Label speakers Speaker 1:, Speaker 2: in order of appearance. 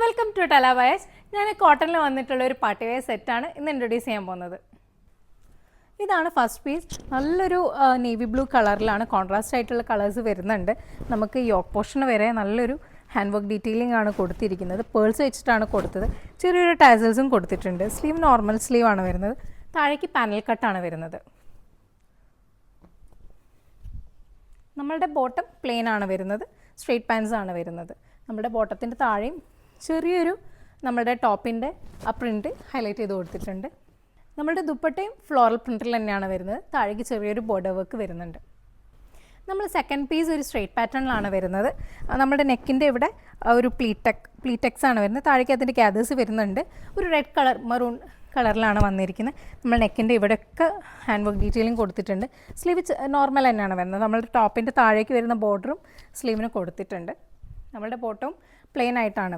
Speaker 1: Welcome to ടെലാബയസ്. ഞാൻ കോട്ടണിൽ വന്നിട്ടുള്ള ഒരു പാർട്ടി വെയർ സെറ്റാണ് ഇന്ന് ഇൻട്രൊഡ്യൂസ് ചെയ്യാൻ പോകുന്നത്. ഇതാണ് ഫസ്റ്റ് പീസ്. നല്ലൊരു നേവി ബ്ലൂ കളറിലാണ്, കോൺട്രാസ്റ്റ് ആയിട്ടുള്ള കളേഴ്സ് വരുന്നുണ്ട്. നമുക്ക് യോക്ക് പോർഷൻ വരെ നല്ലൊരു ഹാൻഡ് വർക്ക് ഡീറ്റെയിലിംഗ് ആണ് കൊടുത്തിരിക്കുന്നത്. പേൾസ് വെച്ചിട്ടാണ് കൊടുത്തത്. ചെറിയൊരു ടാസൽസും കൊടുത്തിട്ടുണ്ട്. സ്ലീവ് നോർമൽ സ്ലീവ് ആണ് വരുന്നത്. താഴേക്ക് പാനൽ കട്ടാണ് വരുന്നത്. നമ്മളുടെ ബോട്ടം പ്ലെയിൻ ആണ് വരുന്നത്. സ്ട്രെയിറ്റ് പാൻസ് ആണ് വരുന്നത്. നമ്മുടെ ബോട്ടത്തിൻ്റെ താഴെയും ചെറിയൊരു നമ്മുടെ ടോപ്പിൻ്റെ ആ പ്രിൻറ്റ് ഹൈലൈറ്റ് ചെയ്ത് കൊടുത്തിട്ടുണ്ട്. നമ്മുടെ ദുപ്പട്ടയും ഫ്ലോറൽ പ്രിൻറ്റിൽ തന്നെയാണ് വരുന്നത്. താഴേക്ക് ചെറിയൊരു ബോർഡർ വർക്ക് വരുന്നുണ്ട്. നമ്മൾ സെക്കൻഡ് പീസ് ഒരു സ്ട്രെയിറ്റ് പാറ്റേണിലാണ് വരുന്നത്. നമ്മുടെ നെക്കിൻ്റെ ഇവിടെ ഒരു പ്ലീറ്റെക്സ് ആണ് വരുന്നത്. താഴേക്ക് അതിൻ്റെ ഗ്യാദേഴ്സ് വരുന്നുണ്ട്. ഒരു റെഡ് കളർ മറൂൺ കളറിലാണ് വന്നിരിക്കുന്നത്. നമ്മൾ നെക്കിൻ്റെ ഇവിടെയൊക്കെ ഹാൻഡ് വർക്ക് ഡീറ്റെയിലിംഗ് കൊടുത്തിട്ടുണ്ട്. സ്ലീവ് നോർമൽ തന്നെയാണ് വരുന്നത്. നമ്മളുടെ ടോപ്പിൻ്റെ താഴേക്ക് വരുന്ന ബോർഡറും സ്ലീവിന് കൊടുത്തിട്ടുണ്ട്. നമ്മളുടെ ബോട്ടവും പ്ലെയിൻ ആയിട്ടാണ്